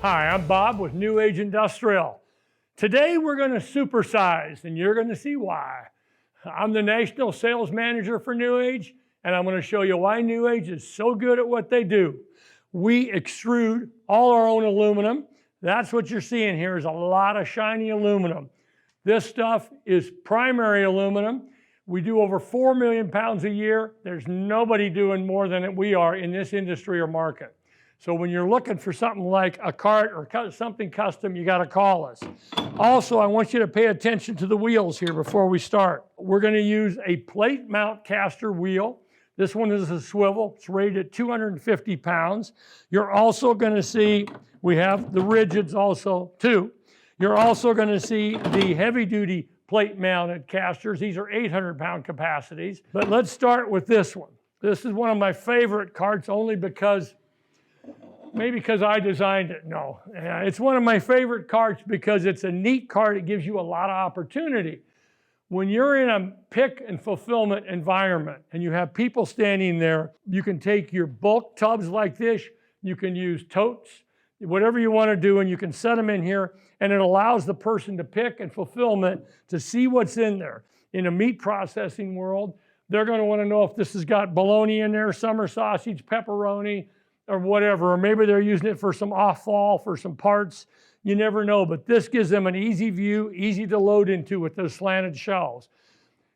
Hi, I'm Bob with New Age Industrial. Today we're going to supersize, and you're going to see why. I'm the National Sales Manager for New Age, and I'm going to show you why New Age is so good at what they do. We extrude all our own aluminum. That's what you're seeing here is a lot of shiny aluminum. This stuff is primary aluminum. We do over 4 million pounds a year. There's nobody doing more than we are in this industry or market. So when you're looking for something like a cart or something custom, you got to call us. Also, I want you to pay attention to the wheels here before we start. We're going to use a plate mount caster wheel. This one is a swivel. It's rated at 250 pounds. You're also going to see, we have the rigids also too. You're also going to see the heavy duty plate mounted casters. These are 800-pound capacities. But let's start with this one. This is one of my favorite carts only because maybe because I designed it. No, it's one of my favorite carts because it's a neat cart. It gives you a lot of opportunity. When you're in a pick and fulfillment environment and you have people standing there, you can take your bulk tubs like this, you can use totes, whatever you want to do, and you can set them in here, and it allows the person to pick and fulfillment to see what's in there. In a meat processing world, they're going to want to know if this has got bologna in there, summer sausage, pepperoni, or whatever, or maybe they're using it for some off-fall, for some parts. You never know, but this gives them an easy view, easy to load into with those slanted shelves.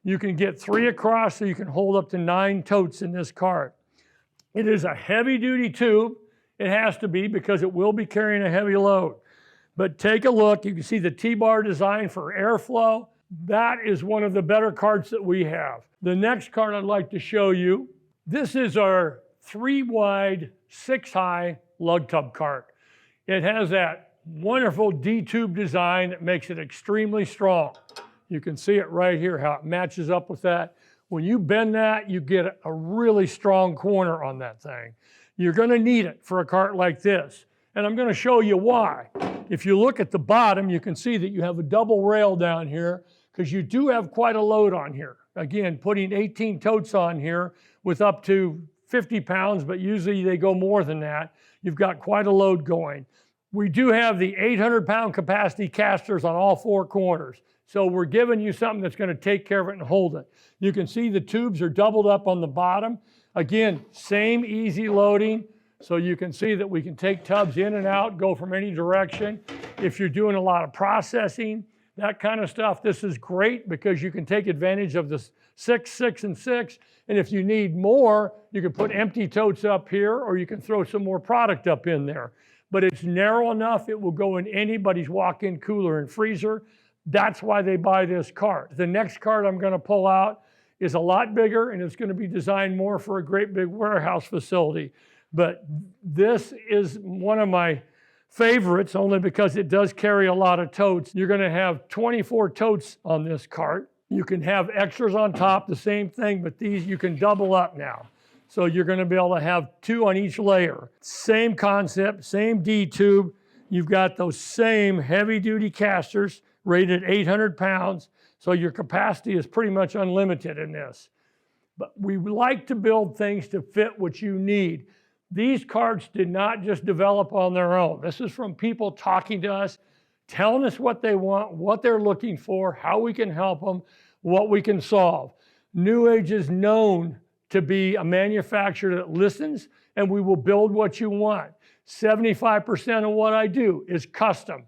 You can get 3 across, so you can hold up to 9 totes in this cart. It is a heavy-duty tube. It has to be because it will be carrying a heavy load. But take a look. You can see the T-bar design for airflow. That is one of the better carts that we have. The next cart I'd like to show you, this is our 3-wide, 6-high lug tub cart. It has that wonderful D-tube design that makes it extremely strong. You can see it right here, how it matches up with that. When you bend that, you get a really strong corner on that thing. You're going to need it for a cart like this, and I'm going to show you why. If you look at the bottom, you can see that you have a double rail down here because you do have quite a load on here. Again, putting 18 totes on here with up to 50 pounds, but usually they go more than that. You've got quite a load going. We do have the 800-pound capacity casters on all 4 corners. So we're giving you something that's going to take care of it and hold it. You can see the tubes are doubled up on the bottom. Again, same easy loading. So you can see that we can take tubs in and out, go from any direction. If you're doing a lot of processing, that kind of stuff, this is great because you can take advantage of the 6, 6, and 6. And if you need more, you can put empty totes up here, or you can throw some more product up in there. But it's narrow enough, it will go in anybody's walk-in cooler and freezer. That's why they buy this cart. The next cart I'm going to pull out is a lot bigger, and it's going to be designed more for a great big warehouse facility. But this is one of my favorites only because it does carry a lot of totes. You're going to have 24 totes on this cart. You can have extras on top, the same thing, but these you can double up now. So you're going to be able to have 2 on each layer. Same concept, same D-tube. You've got those same heavy-duty casters rated 800 pounds. So your capacity is pretty much unlimited in this. But we like to build things to fit what you need. These carts did not just develop on their own. This is from people talking to us, telling us what they want, what they're looking for, how we can help them, what we can solve. New Age is known to be a manufacturer that listens, and we will build what you want. 75% of what I do is custom.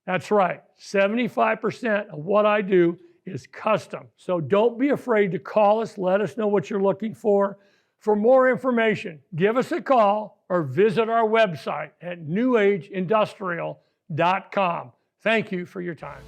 That's right, 75% of what I do is custom. So don't be afraid to call us, let us know what you're looking for. For more information, give us a call or visit our website at newageindustrial.com. Thank you for your time.